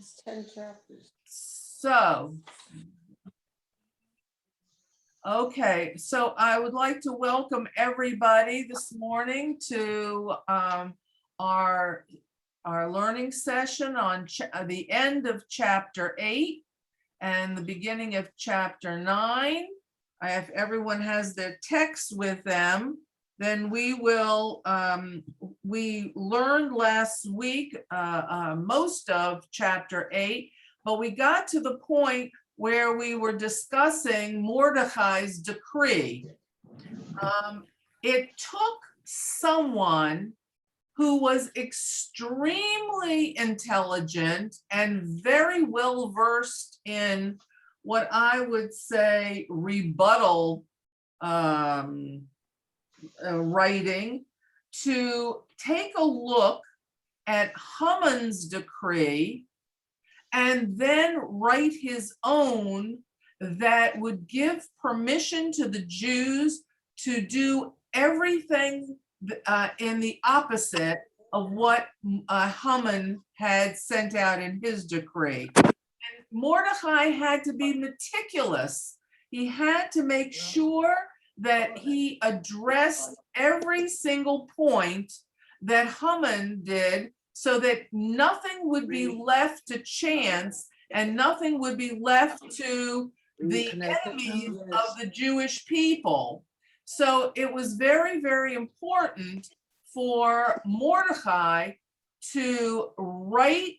It's 10 chapters. So, okay, so I would like to welcome everybody this morning to our learning session on the end of chapter 8 and the beginning of chapter 9. If everyone has their text with them, then we will, we learned last week most of chapter 8, but we got to the point where we were discussing Mordecai's decree. It took someone who was extremely intelligent and very well versed in what I would say rebuttal writing to take a look at Haman's decree and then write his own that would give permission to the Jews to do everything in the opposite of what Haman had sent out in his decree. And Mordecai had to be meticulous. He had to make sure that he addressed every single point that Haman did, so that nothing would be left to chance and nothing would be left to the enemies of the Jewish people. So it was very, very important for Mordecai to write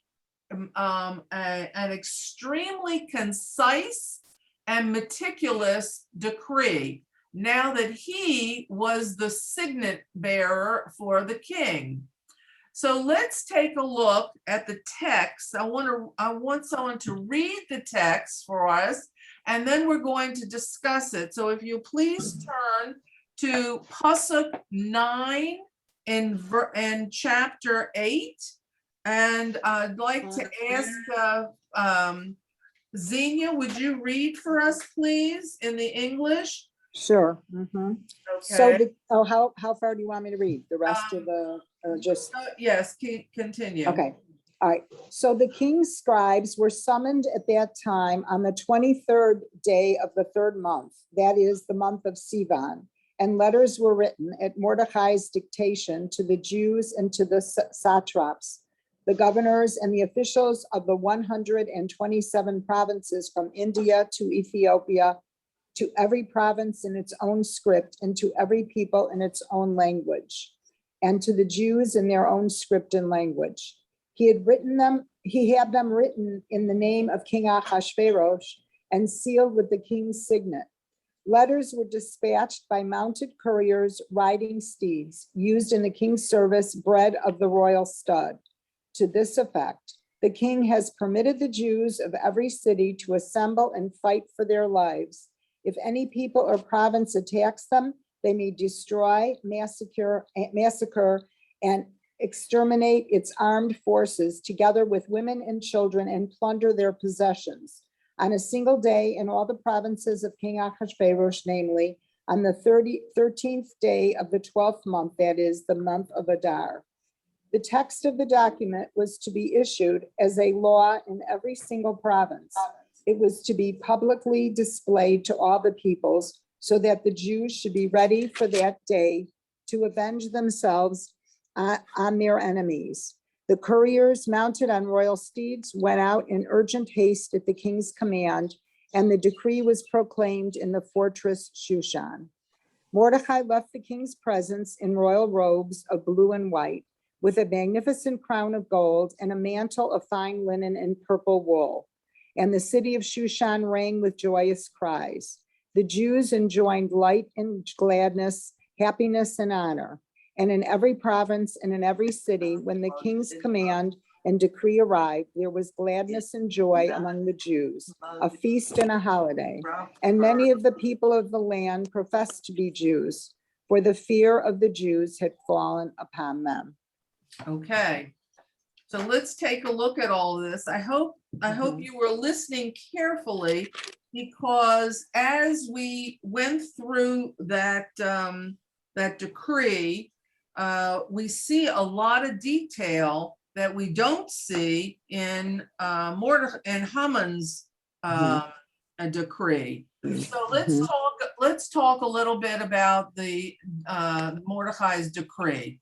an extremely concise and meticulous decree, now that he was the signet bearer for the king. So let's take a look at the text. I want someone to read the text for us, and then we're going to discuss it. So if you please turn to Pasuk 9 in chapter 8, and I'd like to ask Xenia, would you read for us, please, in the English? Sure. Okay. So how far do you want me to read? The rest of the, or just? Yes, continue. Okay. All right. So the king's scribes were summoned at that time on the 23rd day of the 3rd month, that is the month of Sivan, and letters were written at Mordecai's dictation to the Jews and to the satraps, the governors and the officials of the 127 provinces from India to Ethiopia, to every province in its own script and to every people in its own language, and to the Jews in their own script and language. He had them written in the name of King Ahasuerus and sealed with the king's signet. Letters were dispatched by mounted couriers riding steeds, used in the king's service, bred of the royal stud. To this effect, the king has permitted the Jews of every city to assemble and fight for their lives. If any people or province attacks them, they may destroy, massacre, and exterminate its armed forces together with women and children and plunder their possessions. On a single day in all the provinces of King Ahasuerus, namely on the 13th day of the 12th month, that is the month of Adar. The text of the document was to be issued as a law in every single province. It was to be publicly displayed to all the peoples so that the Jews should be ready for that day to avenge themselves on their enemies. The couriers mounted on royal steeds went out in urgent haste at the king's command, and the decree was proclaimed in the fortress Shushan. Mordecai left the king's presence in royal robes of blue and white, with a magnificent crown of gold and a mantle of fine linen and purple wool. And the city of Shushan rang with joyous cries. The Jews enjoyed light and gladness, happiness and honor. And in every province and in every city, when the king's command and decree arrived, there was gladness and joy among the Jews, a feast and a holiday. And many of the people of the land professed to be Jews, for the fear of the Jews had fallen upon them. Okay, so let's take a look at all of this. I hope you were listening carefully, because as we went through that decree, we see a lot of detail that we don't see in Haman's a decree. So let's talk a little bit about the Mordecai's decree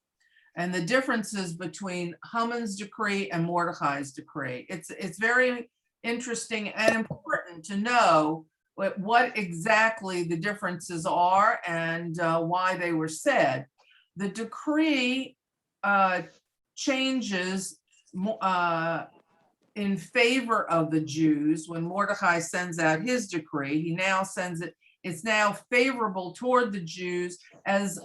and the differences between Haman's decree and Mordecai's decree. It's very interesting and important to know what exactly the differences are and why they were said. The decree changes in favor of the Jews. When Mordecai sends out his decree, he now sends it, it's now favorable toward the Jews as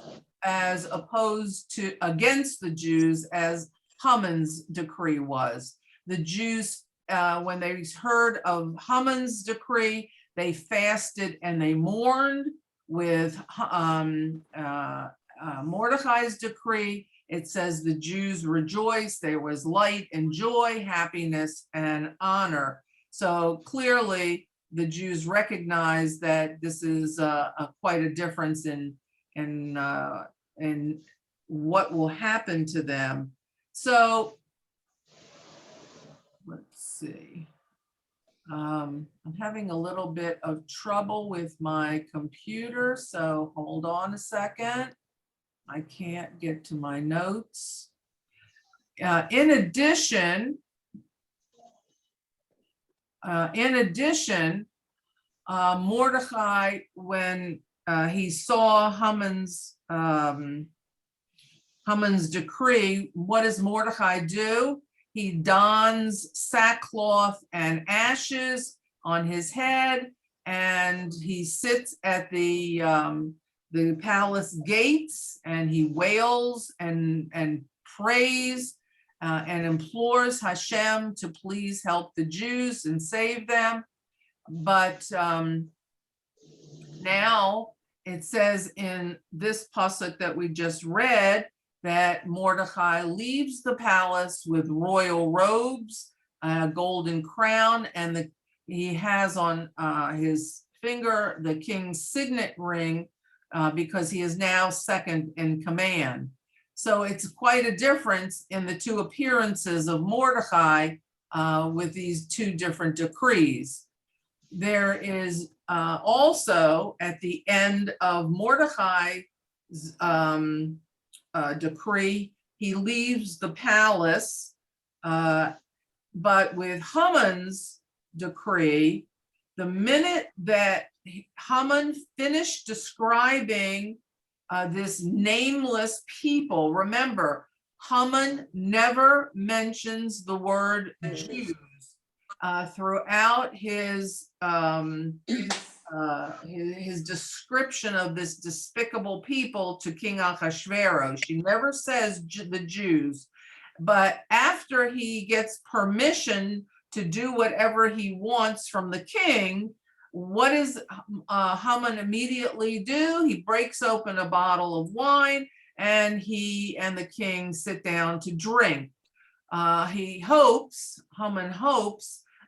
opposed to against the Jews as Haman's decree was. The Jews, when they heard of Haman's decree, they fasted and they mourned. With Mordecai's decree, it says the Jews rejoiced. There was light and joy, happiness and honor. So clearly the Jews recognize that this is quite a difference in what will happen to them. So let's see. I'm having a little bit of trouble with my computer, so hold on a second. I can't get to my notes. In addition, Mordecai, when he saw Haman's decree, what does Mordecai do? He dons sackcloth and ashes on his head, and he sits at the palace gates, and he wails and prays and implores Hashem to please help the Jews and save them. But now it says in this pasuk that we just read that Mordecai leaves the palace with royal robes, a golden crown, and he has on his finger the king's signet ring because he is now second in command. So it's quite a difference in the two appearances of Mordecai with these two different decrees. There is also at the end of Mordecai's decree, he leaves the palace, but with Haman's decree, the minute that Haman finished describing this nameless people, remember, Haman never mentions the word Jews throughout his description of this despicable people to King Ahasuerus. She never says the Jews, but after he gets permission to do whatever he wants from the king, what does Haman immediately do? He breaks open a bottle of wine, and he and the king sit down to drink. Haman hopes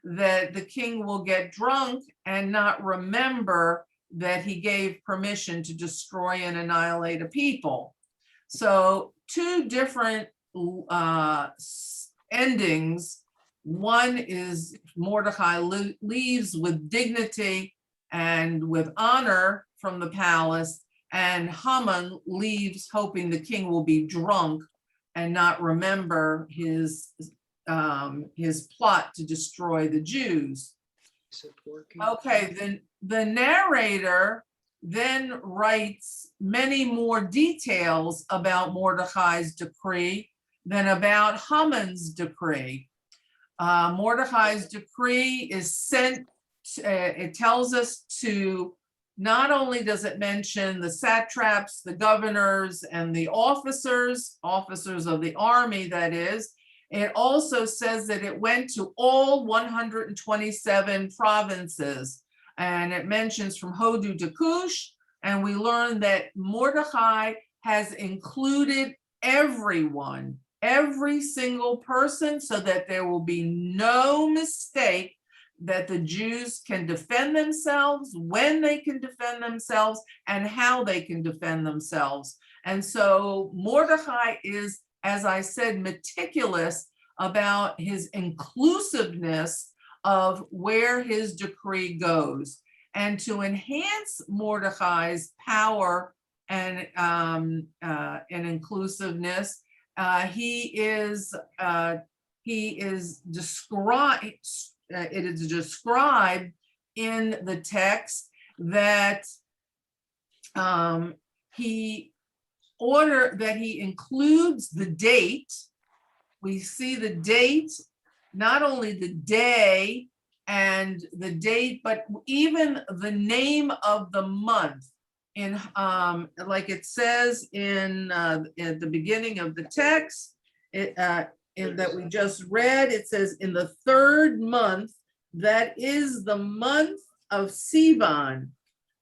that the king will get drunk and not remember that he gave permission to destroy and annihilate a people. So two different endings. One is Mordecai leaves with dignity and with honor from the palace, and Haman leaves hoping the king will be drunk and not remember his plot to destroy the Jews. Okay, then the narrator then writes many more details about Mordecai's decree than about Haman's decree. Mordecai's decree is sent, it tells us to, not only does it mention the satraps, the governors, and the officers of the army, that is, it also says that it went to all 127 provinces, and it mentions from Hodu to Cush, and we learn that Mordecai has included everyone, every single person, so that there will be no mistake that the Jews can defend themselves, when they can defend themselves, and how they can defend themselves. And so Mordecai is, as I said, meticulous about his inclusiveness of where his decree goes. And to enhance Mordecai's power and inclusiveness, he is described. It is described in the text that he includes the date. We see the date, not only the day and the date, but even the name of the month. In like it says in at the beginning of the text, that we just read, it says in the third month, that is the month of Sivan,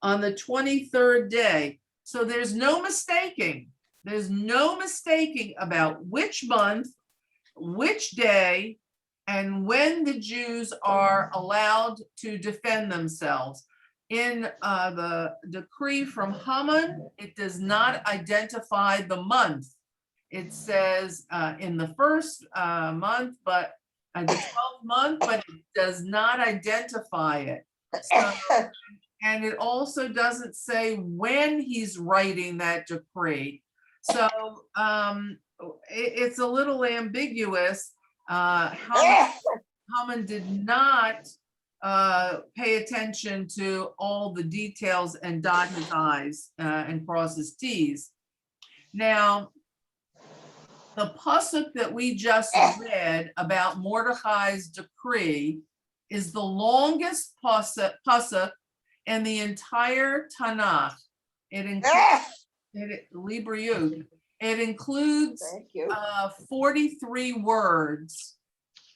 on the 23rd day. So there's no mistaking. There's no mistaking about which month, which day, and when the Jews are allowed to defend themselves. In the decree from Haman, it does not identify the month. It says in the first month, but the 12th month, but it does not identify it. So, and it also doesn't say when he's writing that decree. So it's a little ambiguous. Haman did not pay attention to all the details and dot his I's and cross his T's. Now, the pasuk that we just read about Mordecai's decree is the longest pasuk in the entire Tanakh. It includes 43 words,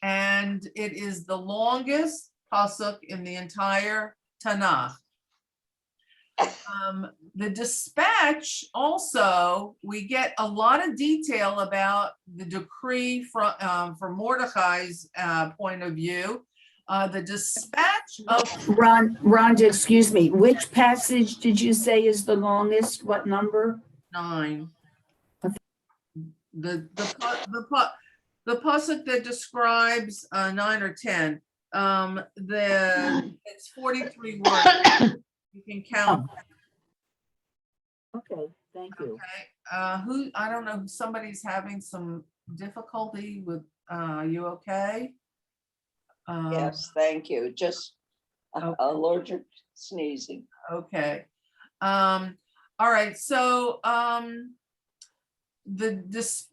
and it is the longest pasuk in the entire Tanakh. The dispatch also, we get a lot of detail about the decree from Mordecai's point of view. The dispatch of Rhonda, excuse me, which passage did you say is the longest? What number? 9. The pasuk that describes 9 or 10. It's 43 words. You can count. Okay, thank you. Okay. I don't know, somebody's having some difficulty with, you okay? Yes, thank you. Just Okay. allergic sneezing. Okay. All right. So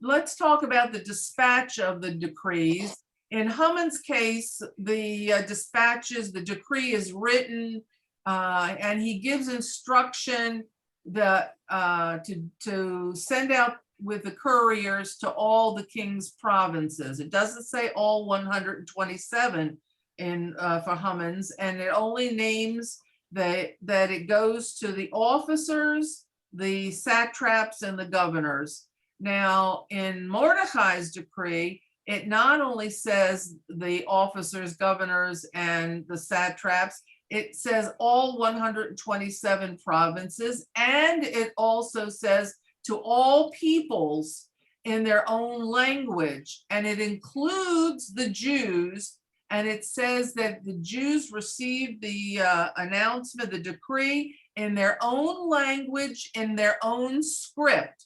let's talk about the dispatch of the decrees. In Haman's case, the the decree is written, and he gives instruction that to send out with the couriers to all the king's provinces. It doesn't say all 127 in for Haman's, and it only names that it goes to the officers, the satraps, and the governors. Now, in Mordecai's decree, it not only says the officers, governors, and the satraps, it says all 127 provinces, and it also says to all peoples in their own language, and it includes the Jews, and it says that the Jews received the announcement, the decree, in their own language, in their own script.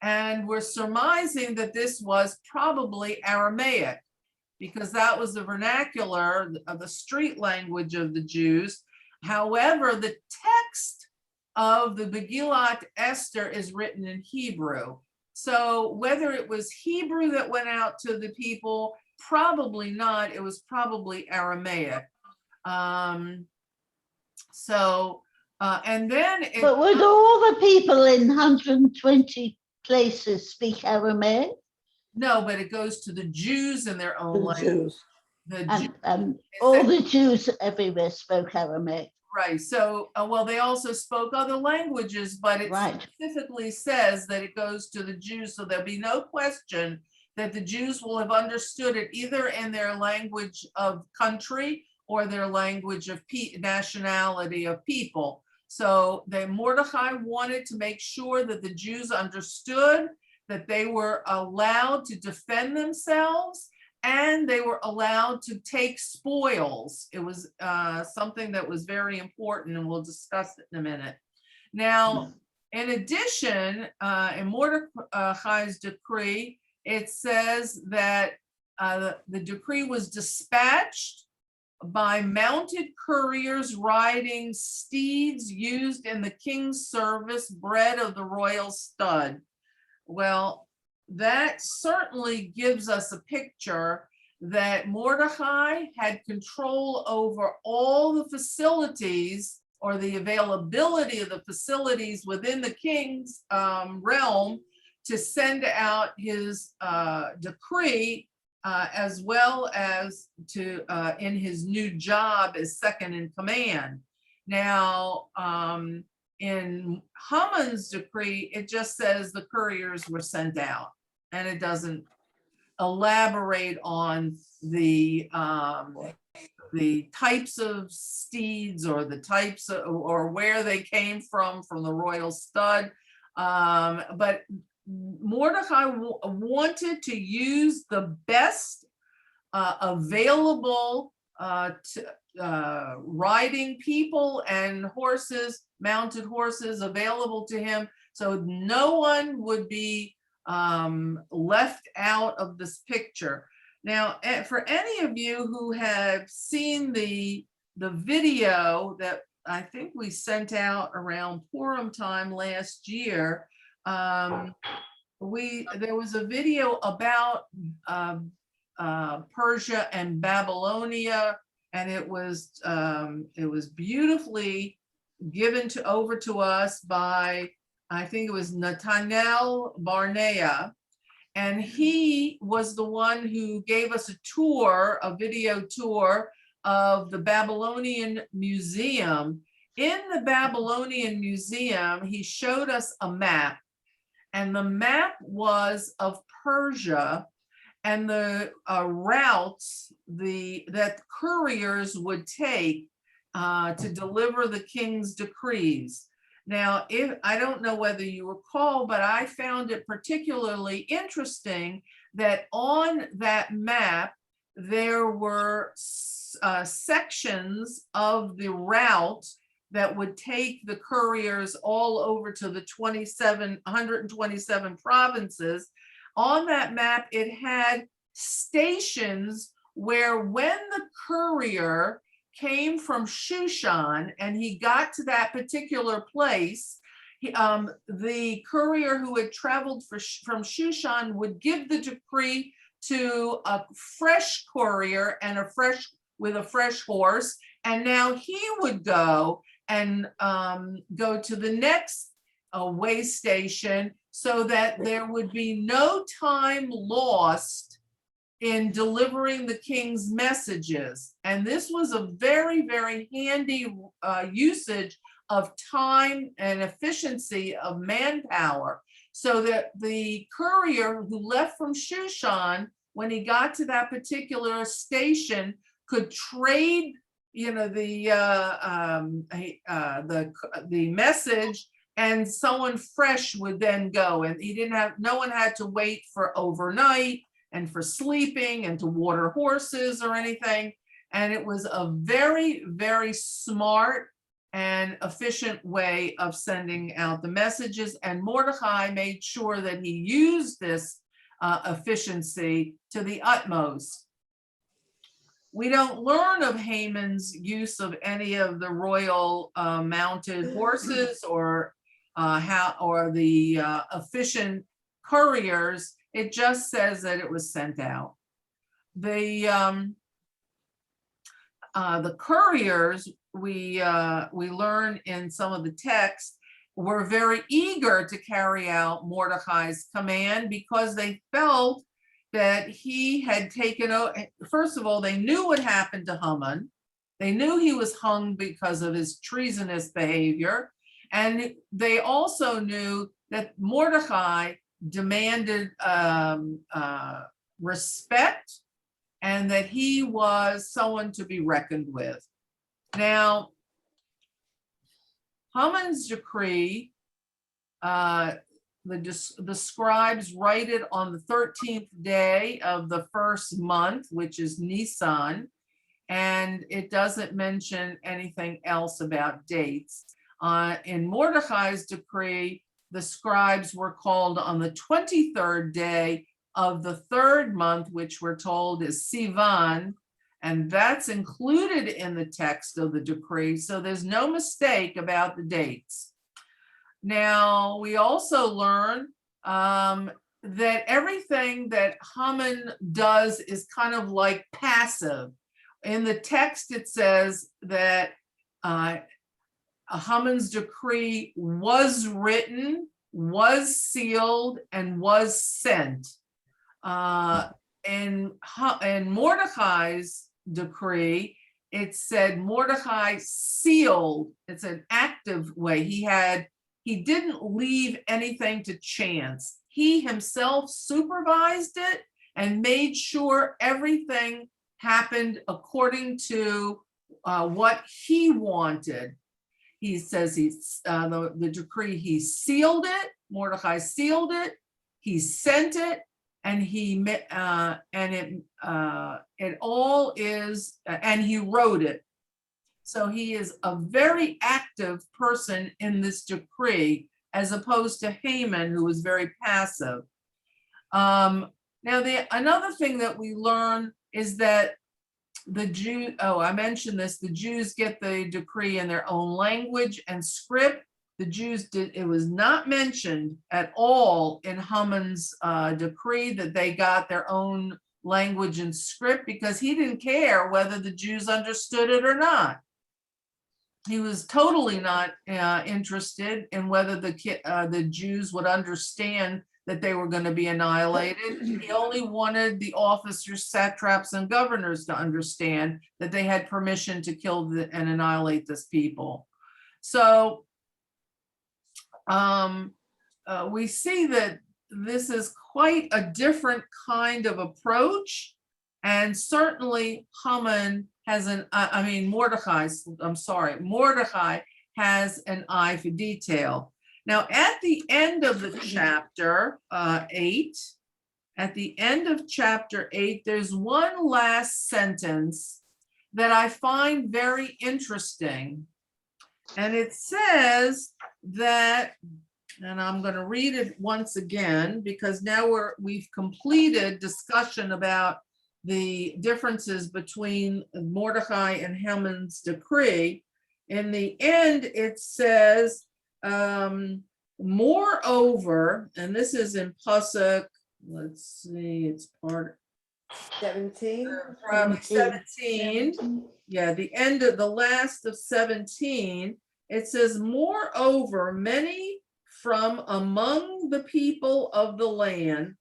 And we're surmising that this was probably Aramaic, because that was the vernacular of the street language of the Jews. However, the text of the Megillat Esther is written in Hebrew. So whether it was Hebrew that went out to the people, probably not. It was probably Aramaic. And then But would all the people in 120 places speak Aramaic? No, but it goes to the Jews in their own language. And all the Jews everywhere spoke Aramaic. Right. So, well, they also spoke other languages, but it specifically says that it goes to the Jews. So there'll be no question that the Jews will have understood it either in their language of country or their language of nationality of people. So Mordecai wanted to make sure that the Jews understood that they were allowed to defend themselves, and they were allowed to take spoils. It was something that was very important, and we'll discuss it in a minute. Now, in addition, in Mordecai's decree, it says that the decree was dispatched by mounted couriers riding steeds used in the king's service, bred of the royal stud. Well, that certainly gives us a picture that Mordecai had control over all the facilities, or the availability of the facilities within the king's realm, to send out his decree, as well as to in his new job as second in command. Now, in Haman's decree, it just says the couriers were sent out, and it doesn't elaborate on the types of steeds, or the types of, or where they came from the royal stud. But Mordecai wanted to use the best available riding people and horses, mounted horses available to him, so no one would be left out of this picture. Now, for any of you who have seen the video that I think we sent out around Purim time last year, there was a video about Persia and Babylonia, and it was beautifully given over to us by, I think it was Nathaniel Barnea, and he was the one who gave us a tour, a video tour of the Babylonian Museum. In the Babylonian Museum, he showed us a map, and the map was of Persia and the routes that couriers would take to deliver the king's decrees. Now, I don't know whether you recall, but I found it particularly interesting that on that map, there were sections of the route that would take the couriers all over to the 127 provinces. On that map, it had stations where, when the courier came from Shushan and he got to that particular place, the courier who had traveled from Shushan would give the decree to a fresh courier and with a fresh horse, and now he would go and go to the next way station, so that there would be no time lost in delivering the king's messages. And this was a very, very handy usage of time and efficiency of manpower, so that the courier who left from Shushan, when he got to that particular station, could trade, the message, and someone fresh would then go, and no one had to wait for overnight and for sleeping and to water horses or anything. And it was a very, very smart and efficient way of sending out the messages. And Mordecai made sure that he used this efficiency to the utmost. We don't learn of Haman's use of any of the royal mounted horses or the efficient couriers. It just says that it was sent out. The couriers, we learn in some of the text, were very eager to carry out Mordecai's command, because they felt that he had taken over. First of all, they knew what happened to Haman. They knew he was hung because of his treasonous behavior. And they also knew that Mordecai demanded respect, and that he was someone to be reckoned with. Now, Haman's decree the scribes write it on the 13th day of the first month, which is Nisan, and it doesn't mention anything else about dates. In Mordecai's decree, the scribes were called on the 23rd day of the third month, which we're told is Sivan, and that's included in the text of the decree, so there's no mistake about the dates. Now, we also learn that everything that Haman does is kind of like passive. In the text, it says that Haman's decree was written, was sealed, and was sent. In Mordecai's decree, it said Mordecai sealed. It's an active way. He didn't leave anything to chance. He himself supervised it and made sure everything happened according to what he wanted. He says the decree, he sealed it, Mordecai sealed it, he sent it, and it all is, and he wrote it. So he is a very active person in this decree, as opposed to Haman, who was very passive. Now, another thing that we learn is that I mentioned this, the Jews get the decree in their own language and script. The Jews it was not mentioned at all in Haman's decree that they got their own language and script, because he didn't care whether the Jews understood it or not. He was totally not interested in whether the Jews would understand that they were going to be annihilated. He only wanted the officers, satraps, and governors to understand that they had permission to kill and annihilate this people. So we see that this is quite a different kind of approach, and certainly Haman has Mordecai has an eye for detail. Now, at the end of the chapter 8, there's one last sentence that I find very interesting. And it says that, and I'm going to read it once again, because now we've completed discussion about the differences between Mordecai and Haman's decree. In the end, it says, moreover, and this is in Pasuk, let's see, it's part 17. probably 17. Yeah, the end of the last of 17. It says, moreover, many from among the people of the land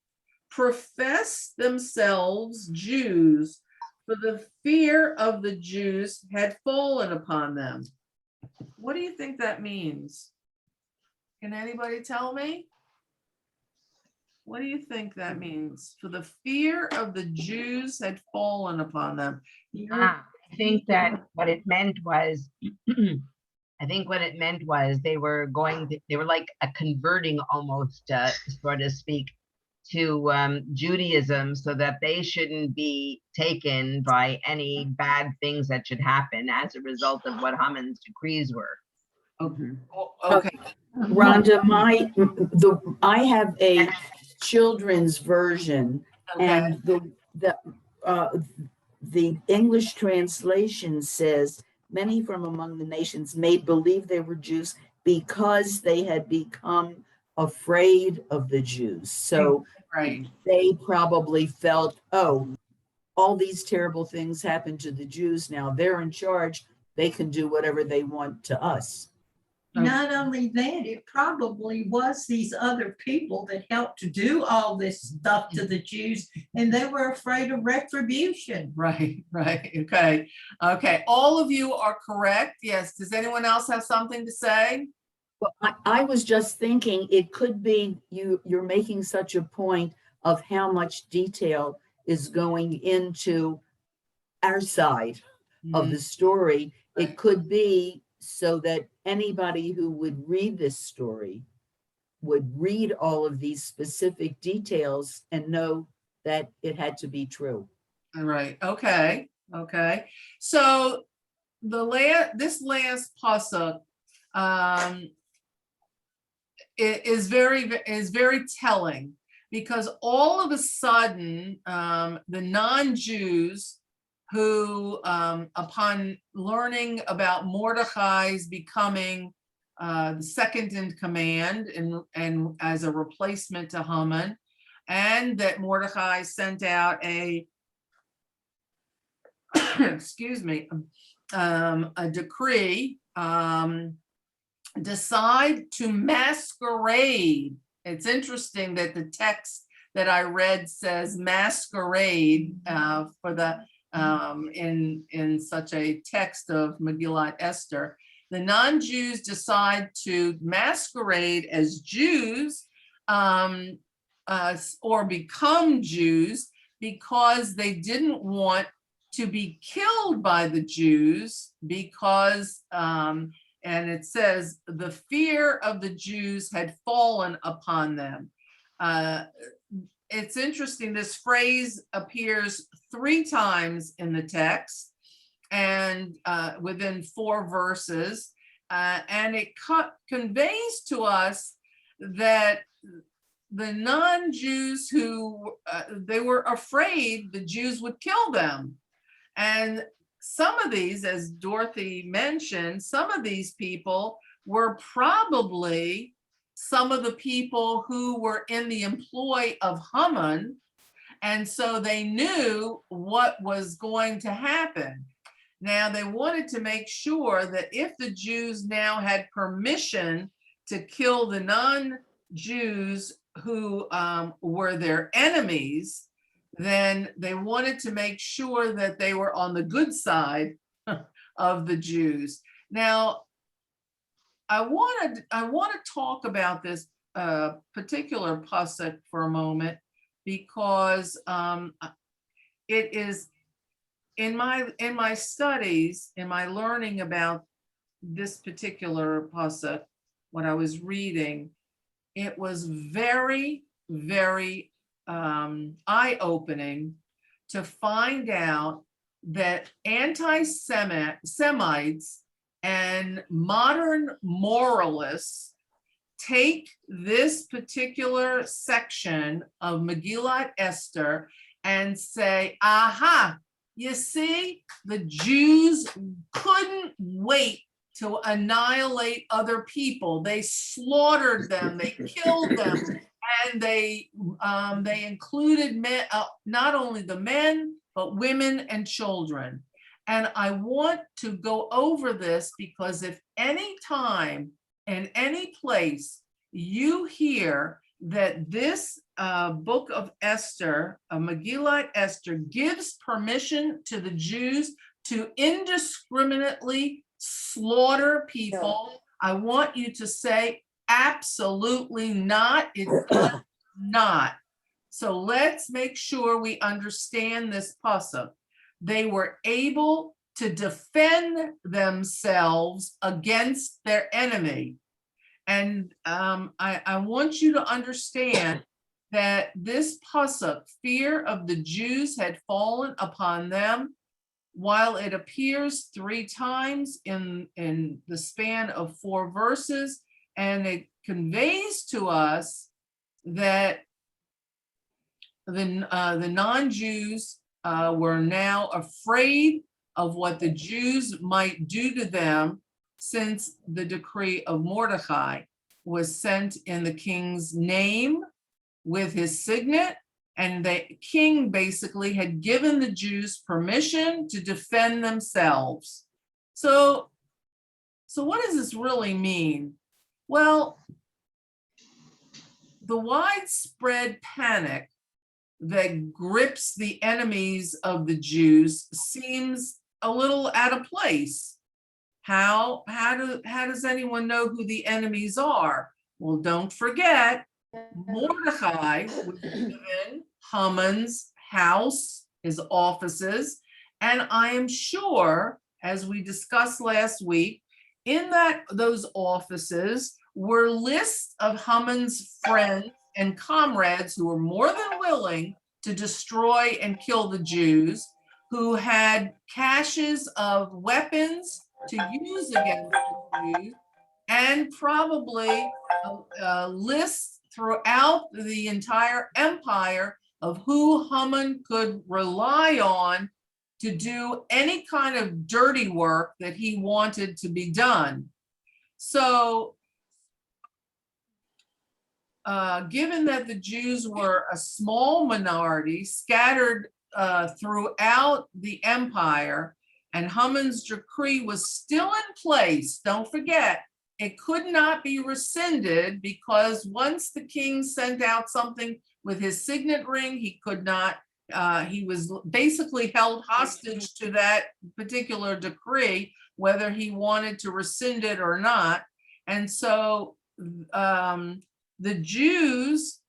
profess themselves Jews, for the fear of the Jews had fallen upon them. What do you think that means? Can anybody tell me? What do you think that means? For the fear of the Jews had fallen upon them. I think that what it meant was, they were like a converting almost, so to speak, to Judaism, so that they shouldn't be taken by any bad things that should happen as a result of what Haman's decrees were. Okay. Okay. Rhonda, I have a children's version, and the English translation says, many from among the nations made believe they were Jews because they had become afraid of the Jews. So Right. they probably felt, oh, all these terrible things happened to the Jews. Now they're in charge. They can do whatever they want to us. Not only that, it probably was these other people that helped to do all this stuff to the Jews, and they were afraid of retribution. Right. Okay. All of you are correct. Yes. Does anyone else have something to say? Well, I was just thinking it could be you're making such a point of how much detail is going into our side of the story. It could be so that anybody who would read this story would read all of these specific details and know that it had to be true. All right. Okay. Okay. So this last pasuk is very telling, because all of a sudden the non-Jews who upon learning about Mordecai's becoming the second in command and as a replacement to Haman, and that Mordecai sent out a excuse me, a decree, decide to masquerade. It's interesting that the text that I read says masquerade for the in such a text of Megillat Esther. The non-Jews decide to masquerade as Jews or become Jews because they didn't want to be killed by the Jews, because and it says the fear of the Jews had fallen upon them. It's interesting, this phrase appears 3 times in the text and within 4 verses, and it conveys to us that the non-Jews who they were afraid the Jews would kill them. And some of these, as Dorothy mentioned, some of these people were probably some of the people who were in the employ of Haman. And so they knew what was going to happen. Now, they wanted to make sure that if the Jews now had permission to kill the non-Jews who were their enemies, then they wanted to make sure that they were on the good side of the Jews. Now, I want to talk about this particular pasuk for a moment, because it is in my studies, in my learning about this particular pasuk, what I was reading, it was very, very eye-opening to find out that anti-Semites and modern moralists take this particular section of Megillat Esther and say, aha, you see, the Jews couldn't wait to annihilate other people. They slaughtered them, they killed them, and they included men, not only the men, but women and children. And I want to go over this because if any time in any place you hear that this book of Esther, Megillat Esther, gives permission to the Jews to indiscriminately slaughter people, I want you to say, absolutely not. It does not. So let's make sure we understand this pasuk. They were able to defend themselves against their enemy. And I want you to understand that this pasuk, fear of the Jews had fallen upon them, while it appears 3 times in the span of 4 verses, and it conveys to us that the non-Jews were now afraid of what the Jews might do to them, since the decree of Mordecai was sent in the king's name with his signet, and the king basically had given the Jews permission to defend themselves. So what does this really mean? Well, the widespread panic that grips the enemies of the Jews seems a little out of place. How does anyone know who the enemies are? Well, don't forget, Mordecai was given Haman's house, his offices, and I am sure, as we discussed last week, in those offices were lists of Haman's friends and comrades who were more than willing to destroy and kill the Jews, who had caches of weapons to use against the Jews, and probably lists throughout the entire empire of who Haman could rely on to do any kind of dirty work that he wanted to be done. So, given that the Jews were a small minority scattered throughout the empire, and Haman's decree was still in place, don't forget, it could not be rescinded, because once the king sent out something with his signet ring, he could not, he was basically held hostage to that particular decree, whether he wanted to rescind it or not. And so the Jews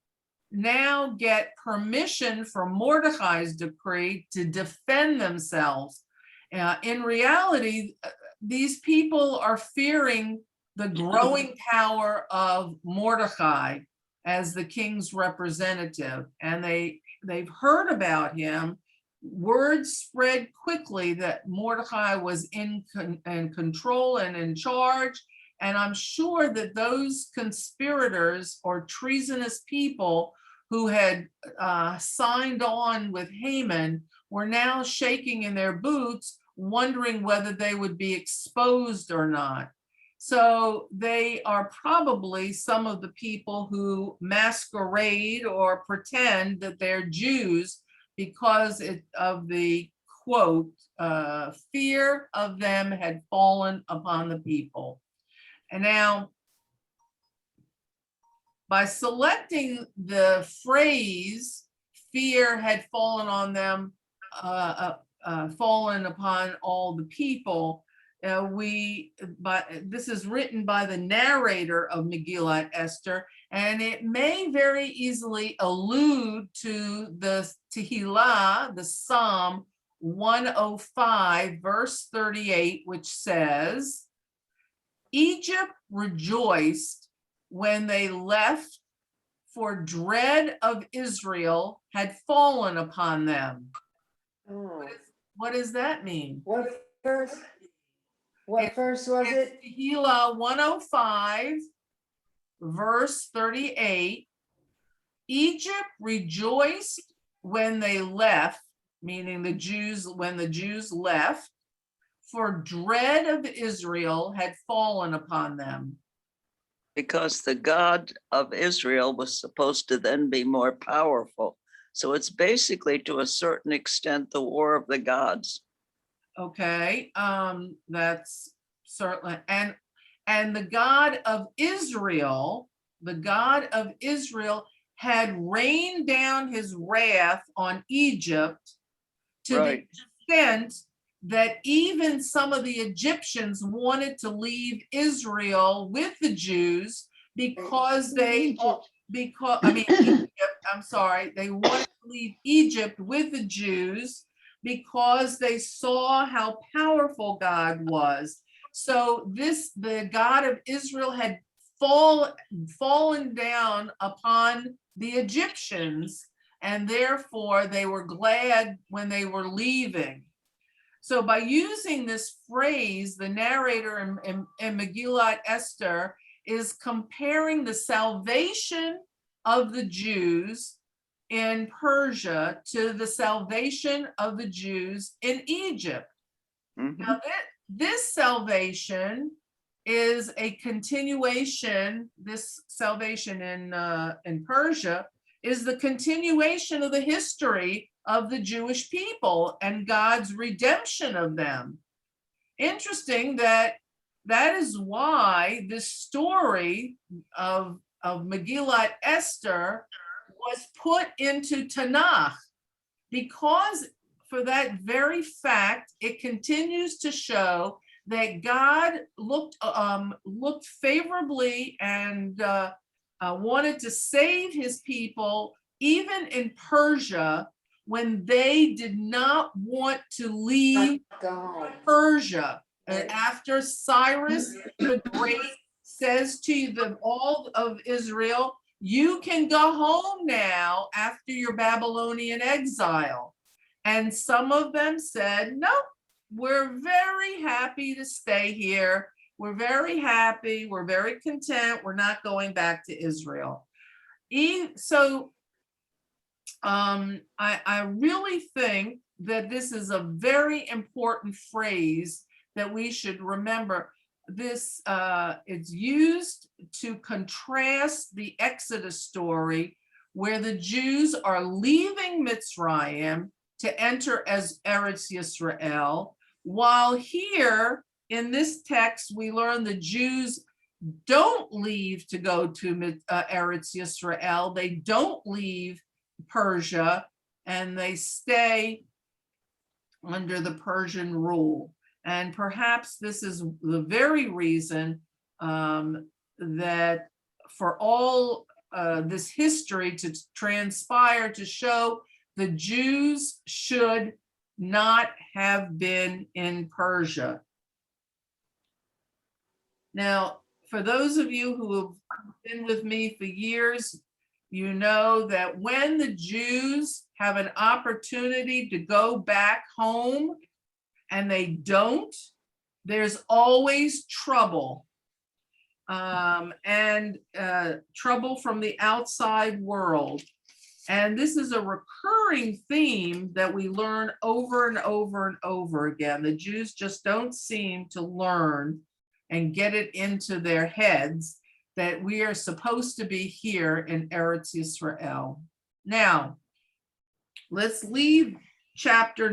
now get permission from Mordecai's decree to defend themselves. In reality, these people are fearing the growing power of Mordecai as the king's representative, and they've heard about him. Word spread quickly that Mordecai was in control and in charge, and I'm sure that those conspirators or treasonous people who had signed on with Haman were now shaking in their boots, wondering whether they would be exposed or not. So they are probably some of the people who masquerade or pretend that they're Jews because of the quote, fear of them had fallen upon the people. And now, by selecting the phrase, fear had fallen on them, fallen upon all the people, this is written by the narrator of Megillat Esther, and it may very easily allude to the Tehillah, the Psalm 105, verse 38, which says, Egypt rejoiced when they left, for dread of Israel had fallen upon them. Oh, What does that mean? What verse? What verse was it? Tehillah 105, verse 38. Egypt rejoiced when they left, meaning the Jews, when the Jews left, for dread of Israel had fallen upon them. because the God of Israel was supposed to then be more powerful. So it's basically, to a certain extent, the war of the gods. Okay, that's certainly, and the God of Israel, had rained down his wrath on Egypt to Right. the extent that even some of the Egyptians wanted to leave Israel with the Jews because Egypt. Egypt, I'm sorry, they wanted to leave Egypt with the Jews because they saw how powerful God was. So the God of Israel had fallen down upon the Egyptians, and therefore they were glad when they were leaving. So by using this phrase, the narrator in Megillat Esther is comparing the salvation of the Jews in Persia to the salvation of the Jews in Egypt. Mhm. Now this salvation is a continuation, this salvation in Persia is the continuation of the history of the Jewish people and God's redemption of them. Interesting that is why this story of Megillat Esther was put into Tanakh, because for that very fact, it continues to show that God looked favorably and wanted to save his people even in Persia when they did not want to leave God. Persia. And after Cyrus the Great says to all of Israel, you can go home now after your Babylonian exile. And some of them said, no, we're very happy to stay here. We're very happy. We're very content. We're not going back to Israel. So I really think that this is a very important phrase that we should remember. This it's used to contrast the Exodus story where the Jews are leaving Mitzrayim to enter as Eretz Yisrael, while here in this text we learn the Jews don't leave to go to Eretz Yisrael. They don't leave Persia, and they stay under the Persian rule. And perhaps this is the very reason that for all this history to transpire to show the Jews should not have been in Persia. Now, for those of you who have been with me for years, you know that when the Jews have an opportunity to go back home and they don't, there's always trouble. Trouble from the outside world. And this is a recurring theme that we learn over and over and over again. The Jews just don't seem to learn and get it into their heads that we are supposed to be here in Eretz Yisrael. Now, let's leave chapter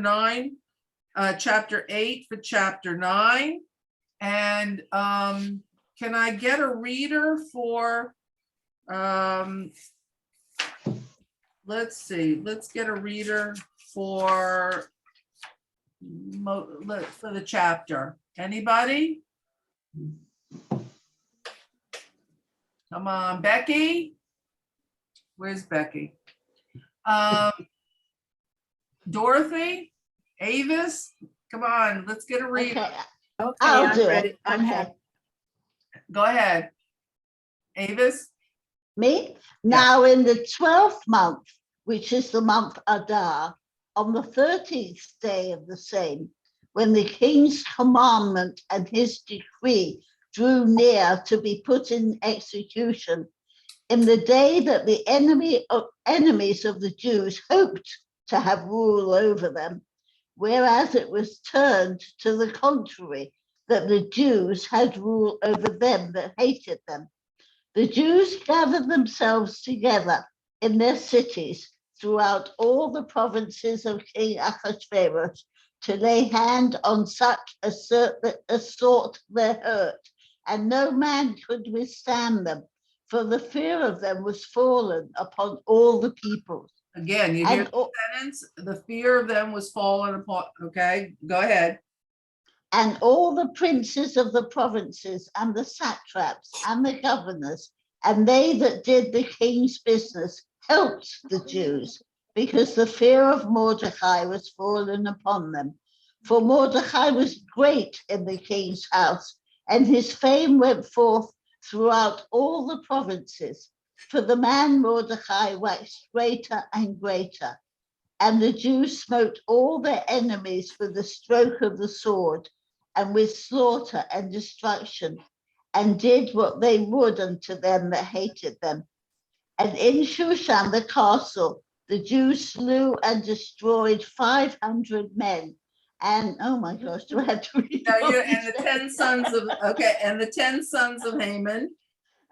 8 for chapter 9. And can I get a reader for, let's see, let's get a reader for the chapter. Anybody? Come on, Becky. Where's Becky? Dorothy, Avis, come on, let's get a reader. Okay, Okay, I'll I'm do ready. it. I'm Okay. happy. Go ahead. Avis? Me? Now in the 12th month, which is the month Adar, on the 13th day of the same, when the king's commandment and his decree drew near to be put in execution, in the day that the enemies of the Jews hoped to have rule over them, whereas it was turned to the contrary, that the Jews had rule over them that hated them. The Jews gathered themselves together in their cities throughout all the provinces of King Ahasuerus to lay hand on such as sought their hurt, and no man could withstand them, for the fear of them was fallen upon all the peoples. Again, you hear And the sentence, the fear of them was fallen upon, okay, go ahead. And all the princes of the provinces and the satraps and the governors and they that did the king's business helped the Jews, because the fear of Mordecai was fallen upon them. For Mordecai was great in the king's house, and his fame went forth throughout all the provinces. For the man Mordecai waxed greater and greater. And the Jews smote all their enemies with the stroke of the sword, and with slaughter and destruction, and did what they would unto them that hated them. And in Shushan the castle, the Jews slew and destroyed 500 men. And oh my gosh, do I have to read? And the 10 sons of, okay, and the 10 sons of Haman.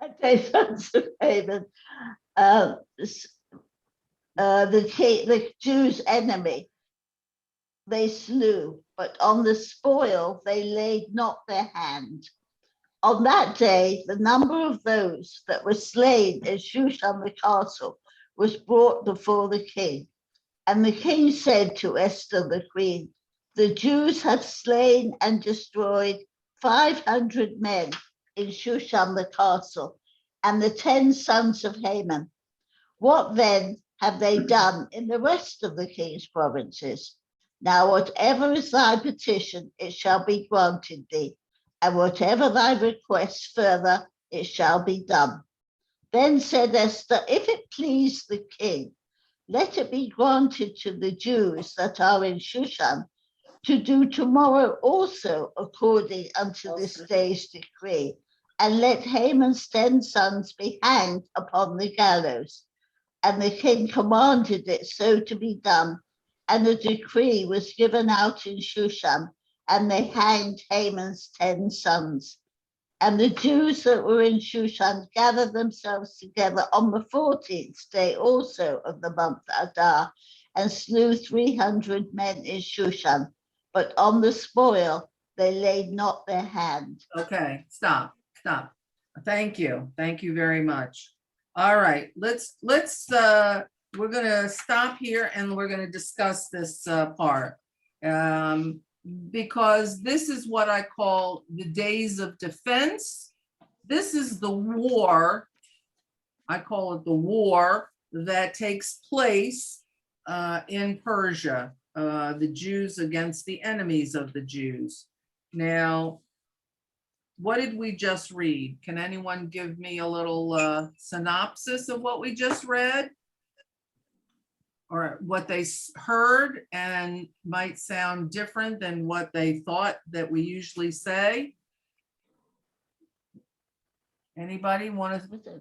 Okay, sons of Haman. The Jews' enemy, they slew, but on the spoil they laid not their hand. On that day, the number of those that were slain in Shushan the castle was brought before the king. And the king said to Esther the queen, the Jews have slain and destroyed 500 men in Shushan the castle, and the 10 sons of Haman. What then have they done in the rest of the king's provinces? Now, whatever is thy petition, it shall be granted thee, and whatever thy request further, it shall be done. Then said Esther, if it please the king, let it be granted to the Jews that are in Shushan to do tomorrow also according unto this day's decree, and let Haman's 10 sons be hanged upon the gallows. And the king commanded it so to be done, and the decree was given out in Shushan, and they hanged Haman's 10 sons. And the Jews that were in Shushan gathered themselves together on the 14th day also of the month Adar, and slew 300 men in Shushan. But on the spoil they laid not their hand. Okay, stop. Thank you very much. All right, let's we're gonna stop here and we're gonna discuss this part. Because this is what I call the days of defense. This is the war, I call it the war that takes place in Persia, the Jews against the enemies of the Jews. Now, what did we just read? Can anyone give me a little synopsis of what we just read? Or what they heard and might sound different than what they thought that we usually say? Anybody want to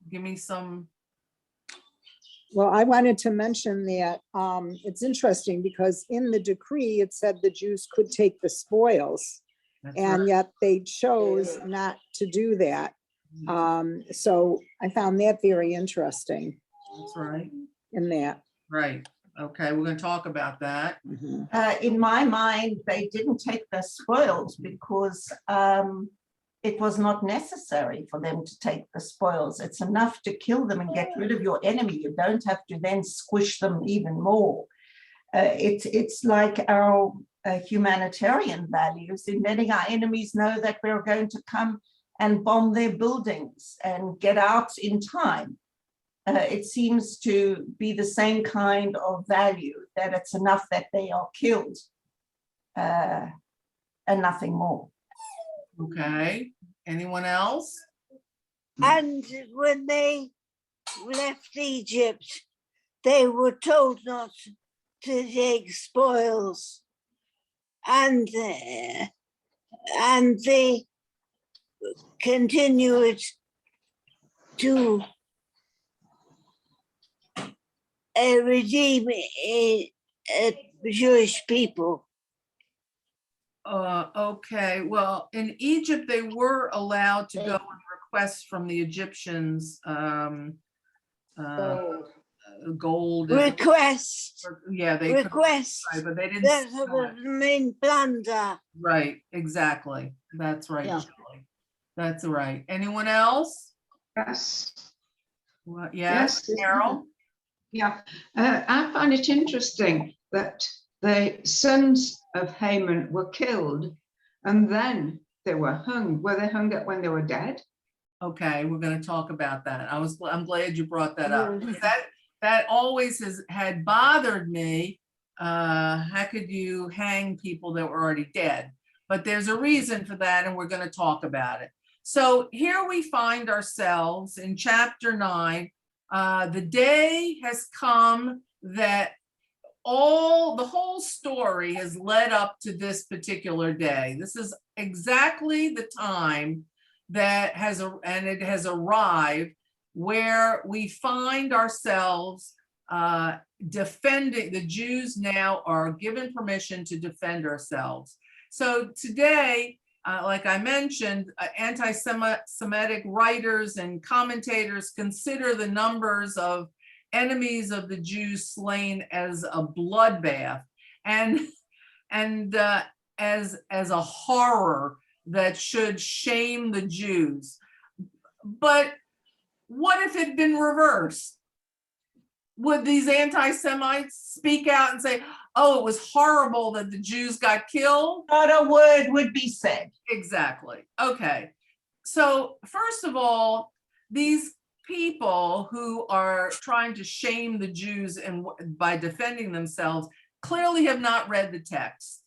give me some? Well, I wanted to mention that it's interesting because in the decree, it said the Jews could take the spoils, That's and right. yet they chose not to do that. So I found that very interesting That's right. in that. Right. Okay, we're going to talk about that. Mhm. In my mind, they didn't take their spoils because it was not necessary for them to take the spoils. It's enough to kill them and get rid of your enemy. You don't have to then squish them even more. It's like our humanitarian values in letting our enemies know that we're going to come and bomb their buildings and get out in time. It seems to be the same kind of value, that it's enough that they are killed and nothing more. Okay, anyone else? And when they left Egypt, they were told not to take spoils, and they continued to redeem Jewish people. Okay, well, in Egypt, they were allowed to go and request from the Egyptians gold. Request, Yeah, they could, request. right, but they didn't. That's sell the it. main plunder. Right, exactly. That's right, Yeah. Shelley. That's right. Anyone else? Yes, Well, yes, Carol? yeah. I find it interesting that the sons of Haman were killed and then they were hung. Were they hung when they were dead? Okay, we're going to talk about that. I'm glad you brought that up. Because that always had bothered me. How could you hang people that were already dead? But there's a reason for that, and we're going to talk about it. So here we find ourselves in chapter 9. The day has come that the whole story has led up to this particular day. This is exactly the time that it has arrived where we find ourselves defending. The Jews now are given permission to defend ourselves. So today, like I mentioned, anti-Semitic writers and commentators consider the numbers of enemies of the Jews slain as a bloodbath and as a horror that should shame the Jews. But what if it had been reversed? Would these anti-Semites speak out and say, oh, it was horrible that the Jews got killed? Not a word would be said. Exactly. Okay. So first of all, these people who are trying to shame the Jews and by defending themselves clearly have not read the text.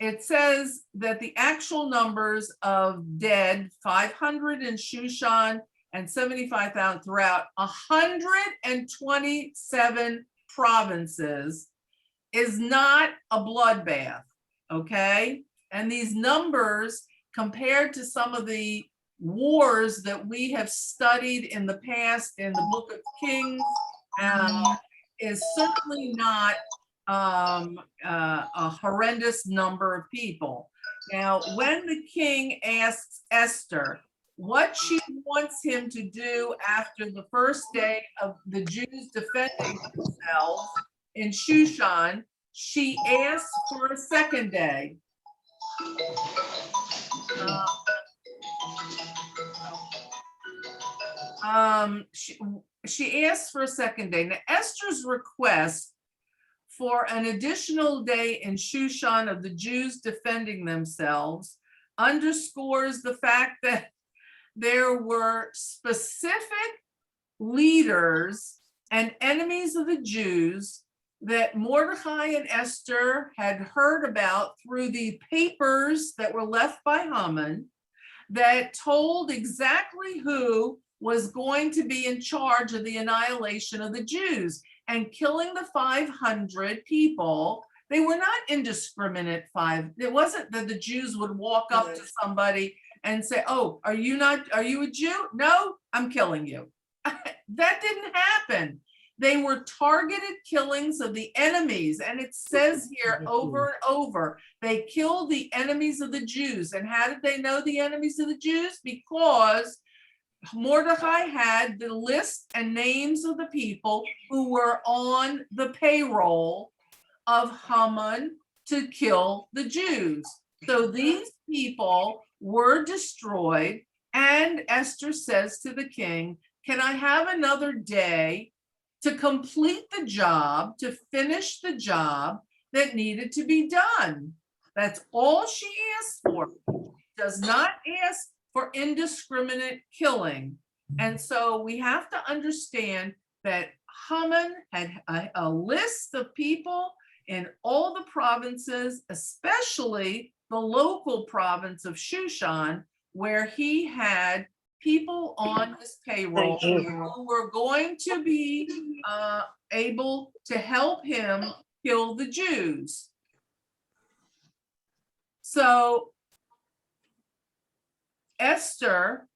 it says that the actual numbers of dead, 500 in Shushan and 75,000 throughout 127 provinces, is not a bloodbath, okay? And these numbers, compared to some of the wars that we have studied in the past in the Book of Kings, is certainly not a horrendous number of people. Now, when the king asks Esther what she wants him to do after the first day of the Jews defending themselves in Shushan, she asks for a second day. She asks for a second day. Now, Esther's request for an additional day in Shushan of the Jews defending themselves underscores the fact that there were specific leaders and enemies of the Jews that Mordecai and Esther had heard about through the papers that were left by Haman that told exactly who was going to be in charge of the annihilation of the Jews and killing the 500 people. They were not indiscriminate It wasn't that the Jews would walk up to somebody and say, oh, are you a Jew? No, I'm killing you. That didn't happen. They were targeted killings of the enemies. And it says here over and over, they killed the enemies of the Jews. And how did they know the enemies of the Jews? Because Mordecai had the list and names of the people who were on the payroll of Haman to kill the Jews. So these people were destroyed, and Esther says to the king, can I have another day to complete the job, to finish the job that needed to be done? That's all she asked for. She does not ask for indiscriminate killing. And so we have to understand that Haman had a list of people in all the provinces, especially the local province of Shushan, where he had people on his payroll who were going to be able to help him kill the Jews. So Esther,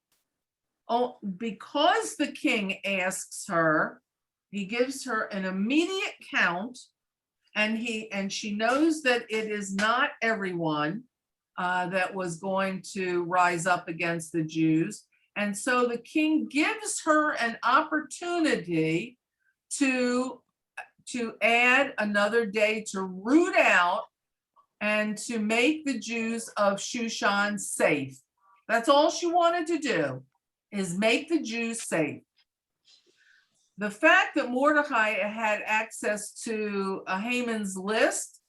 because the king asks her, he gives her an immediate count, and she knows that it is not everyone that was going to rise up against the Jews. And so the king gives her an opportunity to add another day to root out and to make the Jews of Shushan safe. That's all she wanted to do, is make the Jews safe. The fact that Mordecai had access to Haman's list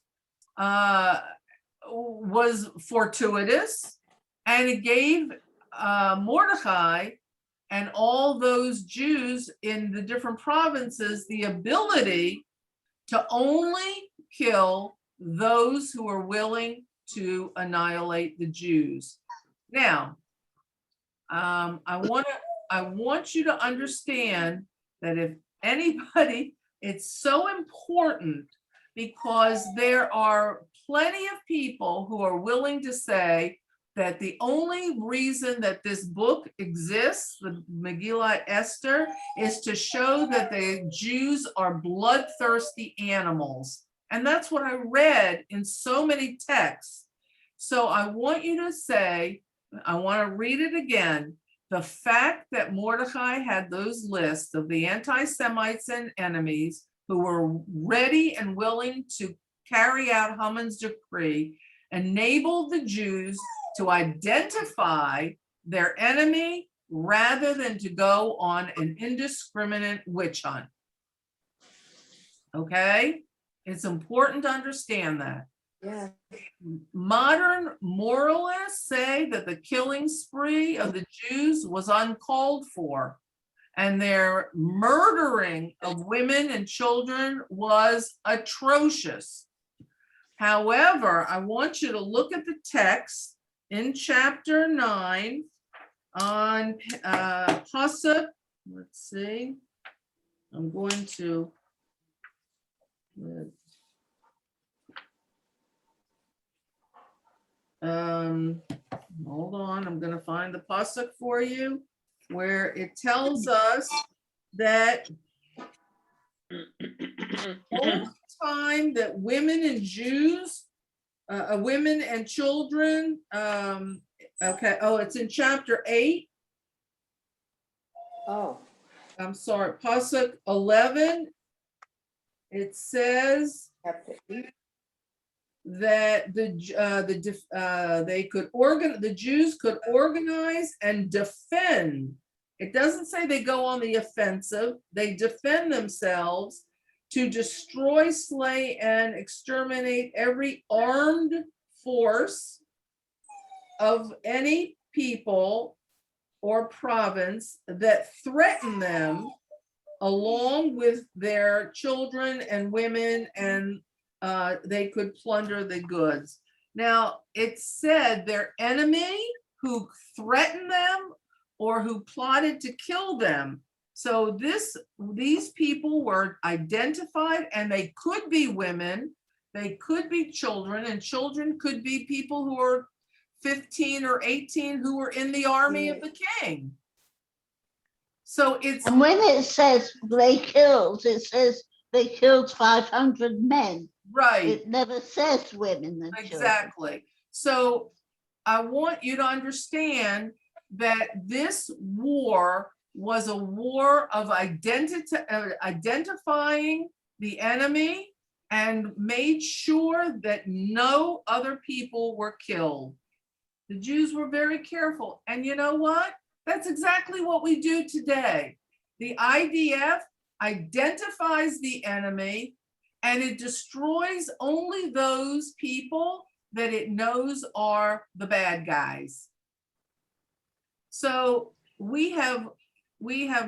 was fortuitous, and it gave Mordecai and all those Jews in the different provinces the ability to only kill those who are willing to annihilate the Jews. Now, I want you to understand that if anybody, it's so important, because there are plenty of people who are willing to say that the only reason that this book exists, the Megillat Esther, is to show that the Jews are bloodthirsty animals. And that's what I read in so many texts. So I want you to say, I want to read it again. The fact that Mordecai had those lists of the anti-Semites and enemies who were ready and willing to carry out Haman's decree enabled the Jews to identify their enemy rather than to go on an indiscriminate witch hunt. Okay? It's important to understand that. Yeah. Modern moralists say that the killing spree of the Jews was uncalled for, and their murdering of women and children was atrocious. However, I want you to look at the text in chapter 9 on Pasuk. Let's see. I'm going to. Hold on, I'm going to find the Pasuk for you where it tells us that all the time that women and Jews, women and children, okay, oh, it's in chapter 8. Oh, I'm sorry, Pasuk 11. It says chapter 8. that the Jews could organize and defend. It doesn't say they go on the offensive. They defend themselves to destroy, slay, and exterminate every armed force of any people or province that threaten them, along with their children and women, and they could plunder the goods. Now, it said their enemy who threatened them or who plotted to kill them. So these people were identified, and they could be women, they could be children, and children could be people who are 15 or 18 who were in the army of the king. So it's, And when it says they killed, it says they killed 500 men. right. It never says women and children. Exactly. So I want you to understand that this war was a war of identifying the enemy and made sure that no other people were killed. The Jews were very careful. And you know what? That's exactly what we do today. The IDF identifies the enemy, and it destroys only those people that it knows are the bad guys. So we have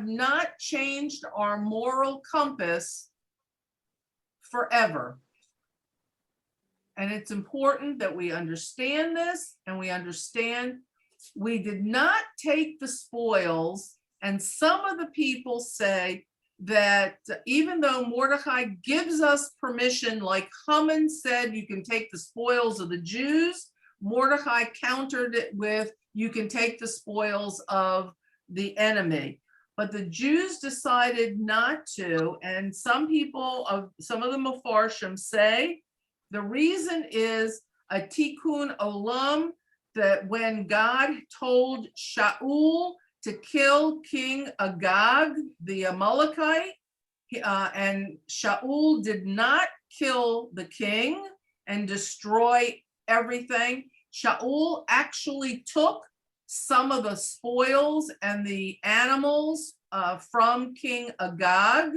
not changed our moral compass forever. And it's important that we understand this, and we understand we did not take the spoils. And some of the people say that even though Mordecai gives us permission, like Haman said, you can take the spoils of the Jews, Mordecai countered it with, you can take the spoils of the enemy. But the Jews decided not to, and some of the Mefarshim say the reason is a tikkun olam, that when God told Shaul to kill King Agag, the Amalekite, and Shaul did not kill the king and destroy everything. Shaul actually took some of the spoils and the animals from King Agag,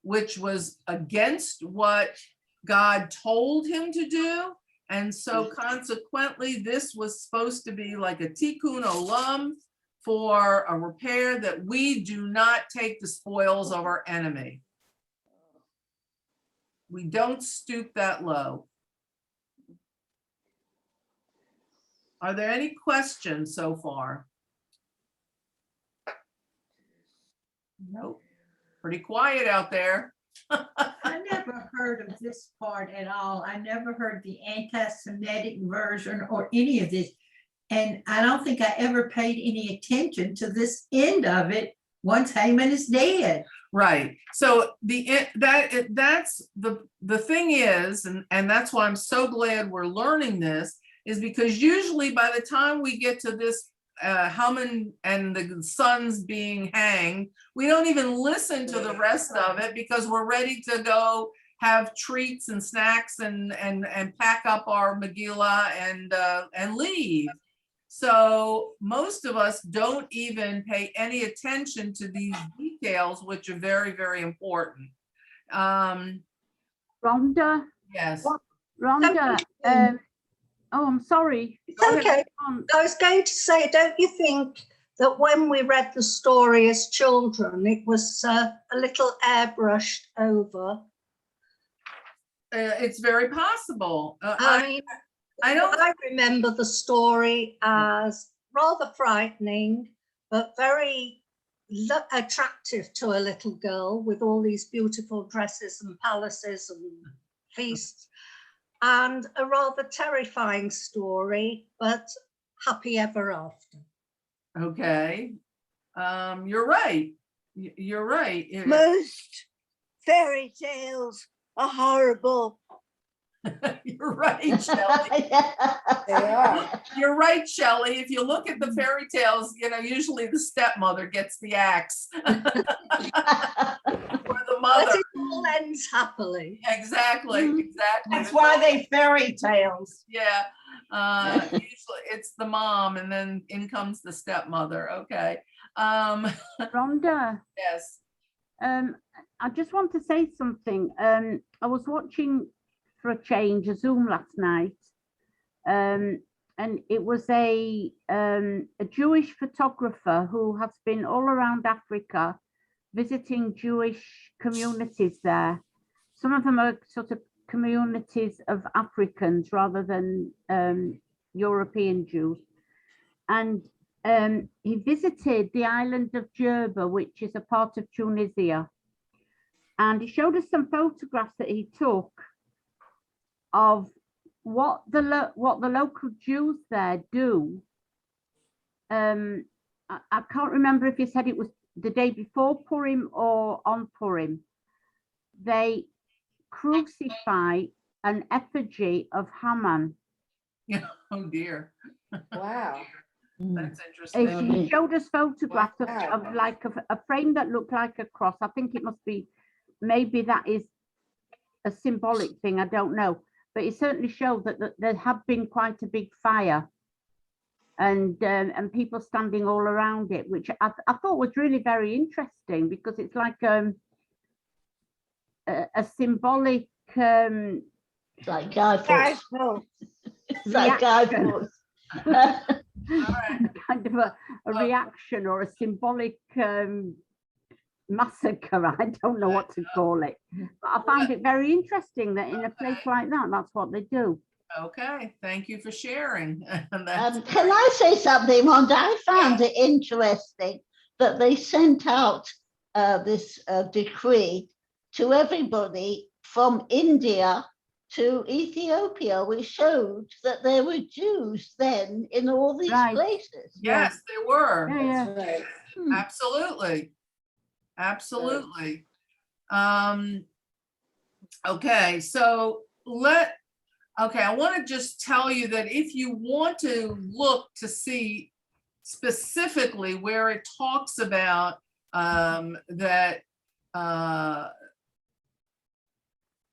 which was against what God told him to do. And so consequently, this was supposed to be like a tikkun olam for a repair, that we do not take the spoils of our enemy. We don't stoop that low. Are there any questions so far? Nope. Pretty quiet out there. I never heard of this part at all. I never heard the anti-Semitic version or any of this. And I don't think I ever paid any attention to this end of it once Haman is dead. Right. So that's the thing is, and that's why I'm so glad we're learning this, is because usually by the time we get to this Haman and the sons being hanged, we don't even listen to the rest of it because we're ready to go have treats and snacks and pack up our Megillah and leave. So most of us don't even pay any attention to these details, which are very, very important. Rhonda, Yes. Rhonda, oh, I'm sorry. It's okay. I was going to say, don't you think that when we read the story as children, it was a little airbrushed over? It's very possible. I mean, I remember the story as rather frightening, but very attractive to a little girl with all these beautiful dresses and palaces and feasts, and a rather terrifying story, but happy ever after. Okay. You're right. You're right. Most fairy tales are horrible. You're right, Shelley. They are. You're right, Shelley. If you look at the fairy tales, usually the stepmother gets the axe. Or the mother. But it all ends happily. Exactly. That's why they fairy tales. Yeah. Usually it's the mom and then in comes the stepmother. Okay. Rhonda, Yes. I just want to say something. I was watching for a change a Zoom last night, and it was a Jewish photographer who has been all around Africa visiting Jewish communities there. Some of them are sort of communities of Africans rather than European Jews. And he visited the island of Jerba, which is a part of Tunisia. And he showed us some photographs that he took of what the local Jews there do. I can't remember if he said it was the day before Purim or on Purim. They crucify an effigy of Haman. Yeah. Oh dear. Wow. That's interesting. He showed us photographs Wow. of like a frame that looked like a cross. I think it must be, maybe that is a symbolic thing, I don't know. But it certainly showed that there had been quite a big fire and people standing all around it, which I thought was really very interesting because it's like a symbolic It's like guideposts. It's like reaction. guideposts. Kind of a reaction or a symbolic massacre. I don't know what to call it, but I found it very interesting that in a place like that, that's what they do. Okay, thank you for sharing. Can I say something, Rhonda? I found it interesting that they sent out this decree to everybody from India to Ethiopia, which showed that there were Jews then in all these places. Yes, they were. Yeah. That's right. Absolutely. Absolutely. Okay, so I want to just tell you that if you want to look to see specifically where it talks about that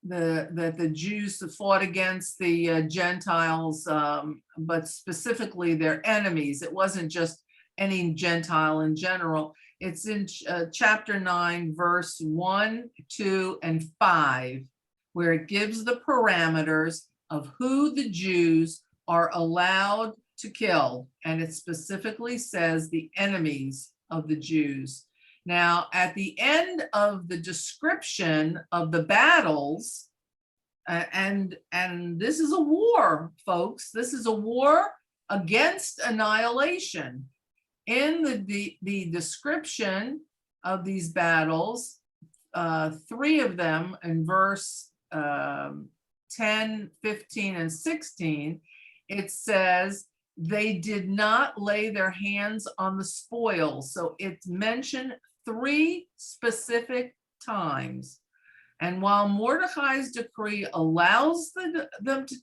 the Jews fought against the Gentiles, but specifically their enemies. It wasn't just any Gentile in general. It's in chapter 9, verse 1, 2, and 5, where it gives the parameters of who the Jews are allowed to kill. And it specifically says the enemies of the Jews. Now, at the end of the description of the battles, and this is a war, folks, this is a war against annihilation. In the description of these battles, 3 of them in verse 10, 15, and 16, it says, they did not lay their hands on the spoils. So it's mentioned 3 specific times. And while Mordecai's decree allows them to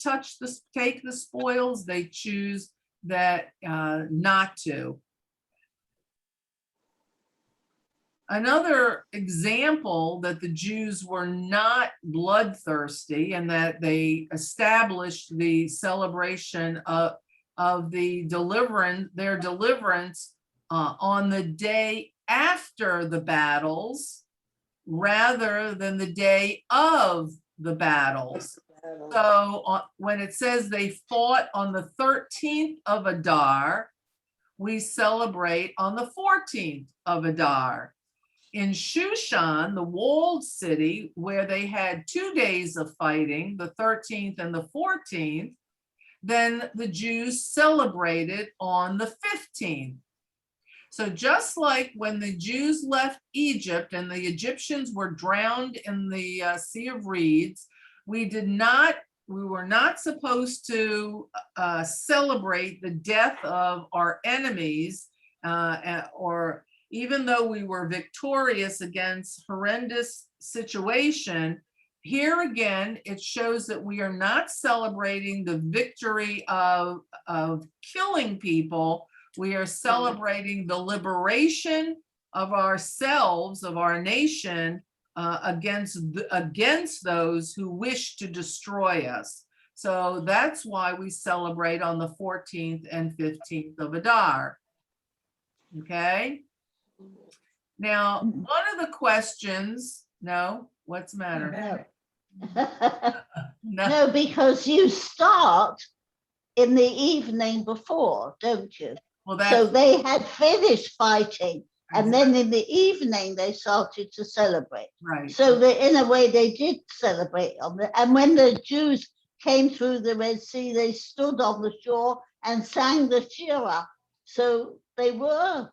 take the spoils, they choose that not to. Another example that the Jews were not bloodthirsty and that they established the celebration of the their deliverance on the day after the battles rather than the day of the battles. So when it says they fought on the 13th of Adar, we celebrate on the 14th of Adar. in Shushan, the walled city, where they had 2 days of fighting, the 13th and the 14th, then the Jews celebrated on the 15th. So just like when the Jews left Egypt and the Egyptians were drowned in the Sea of Reeds, we were not supposed to celebrate the death of our enemies, or even though we were victorious against horrendous situation. Here again, it shows that we are not celebrating the victory of killing people. We are celebrating the liberation of ourselves, of our nation, against those who wish to destroy us. So that's why we celebrate on the 14th and 15th of Adar. Okay. Now, one of the questions, no, what's the matter? No, because you start in the evening before, don't you? Well, So they had finished fighting, and then in the evening they started to celebrate. Right. So in a way they did celebrate on the, and when the Jews came through the Red Sea, they stood on the shore and sang the Shiur. So they were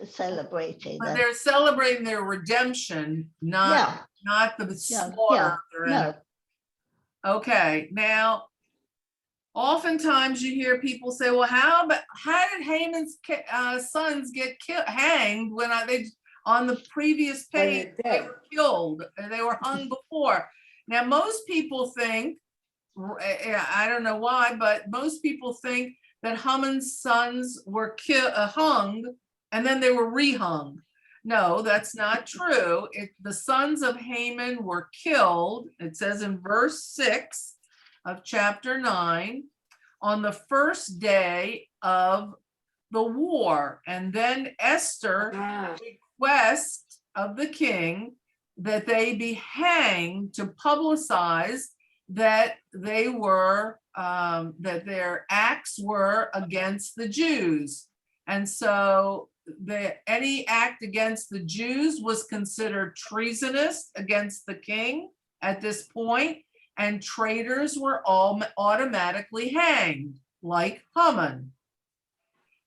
celebrating. But they're celebrating their redemption, not the slaughter. No. Okay, now, oftentimes you hear people say, well, how did Haman's sons get hanged when they on the previous page they were killed, and they were hung before? Now, most people think, I don't know why, but most people think that Haman's sons were hung and then they were rehung. No, that's not true. The sons of Haman were killed, it says in verse 6 of chapter 9, on the first day of the war. And then Esther requests of the king that they be hanged to publicize that they were, that their acts were against the Jews. And so any act against the Jews was considered treasonous against the king at this point, and traitors were all automatically hanged, like Haman.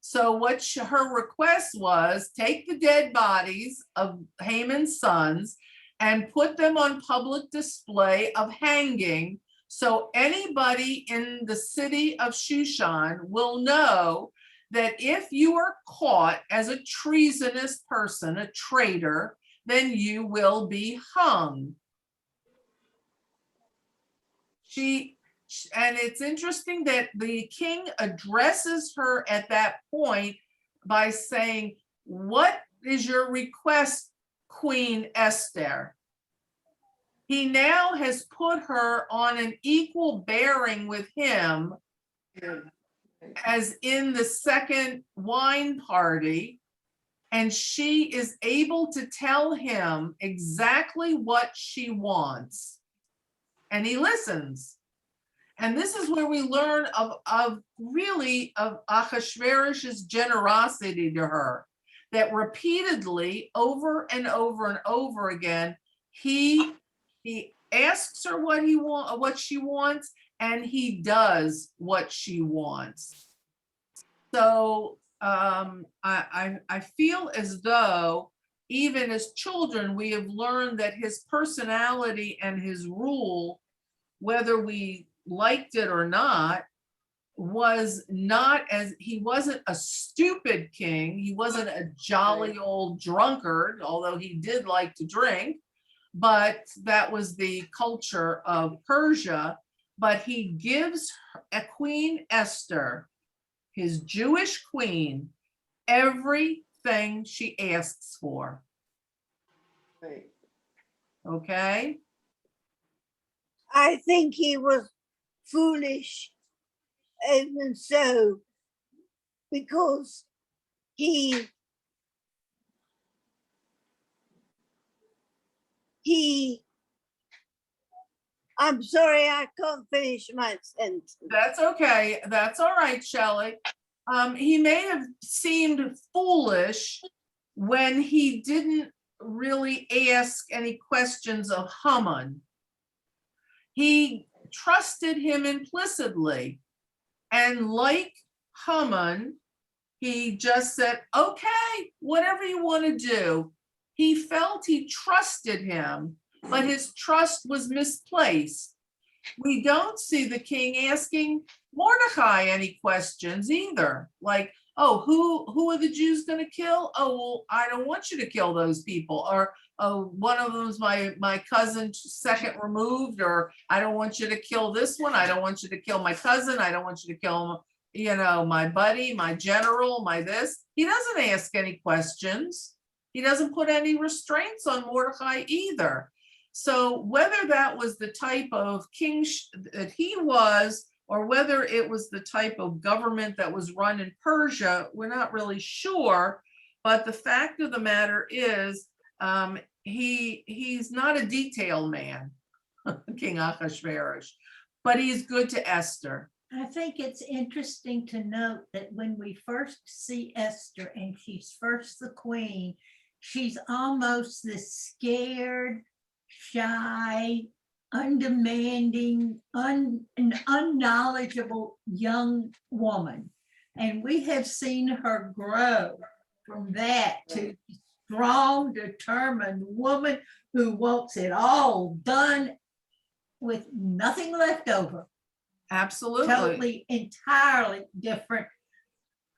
So what her request was, take the dead bodies of Haman's sons and put them on public display of hanging, so anybody in the city of Shushan will know that if you are caught as a treasonous person, a traitor, then you will be hung. And it's interesting that the king addresses her at that point by saying, what is your request, Queen Esther? He now has put her on an equal bearing with him, as in the second wine party, and she is able to tell him exactly what she wants, and he listens. And this is where we learn of Ahasuerus's generosity to her, that repeatedly, over and over and over again, he asks her what she wants, and he does what she wants. So I feel as though even as children, we have learned that his personality and his rule, whether we liked it or not, was not he wasn't a stupid king. He wasn't a jolly old drunkard, although he did like to drink, but that was the culture of Persia. But he gives Queen Esther, his Jewish queen, everything she asks for. Right. Okay? I think he was foolish, even so, because I'm sorry, I can't finish my sentence. That's okay. That's all right, Shelley. He may have seemed foolish when he didn't really ask any questions of Haman. He trusted him implicitly. And like Haman, he just said, okay, whatever you want to do. He felt he trusted him, but his trust was misplaced. We don't see the king asking Mordecai any questions either. Like, oh, who are the Jews going to kill? Oh, well, I don't want you to kill those people. Or, oh, one of them is my cousin second removed, or I don't want you to kill this one. I don't want you to kill my cousin. I don't want you to kill, my buddy, my general, my this. He doesn't ask any questions. He doesn't put any restraints on Mordecai either. So whether that was the type of king that he was, or whether it was the type of government that was run in Persia, we're not really sure. But the fact of the matter is, he's not a detail man, King Ahasuerus, but he's good to Esther. I think it's interesting to note that when we first see Esther and she's first the queen, she's almost this scared, shy, undemanding, unknowledgeable young woman. And we have seen her grow from that to strong, determined woman who wants it all done with nothing left over. Absolutely. Totally, entirely different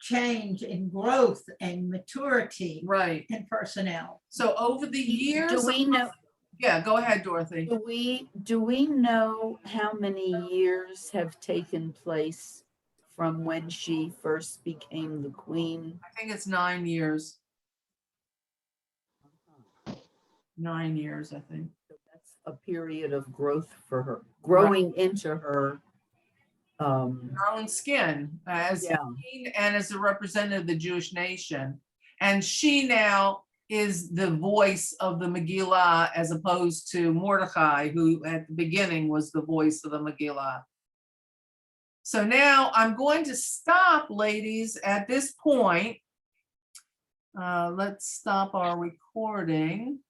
change in growth and maturity, right, and personnel. So over the years, Do we know? Yeah, go ahead, Dorothy. Do we know how many years have taken place from when she first became the queen? I think it's 9 years. 9 years, I think. So that's a period of growth for her, growing into her own skin as queen and as a representative of the Jewish nation. And she now is the voice of the Megillah, as opposed to Mordecai, who at the beginning was the voice of the Megillah. So now I'm going to stop, ladies, at this point. Let's stop our recording.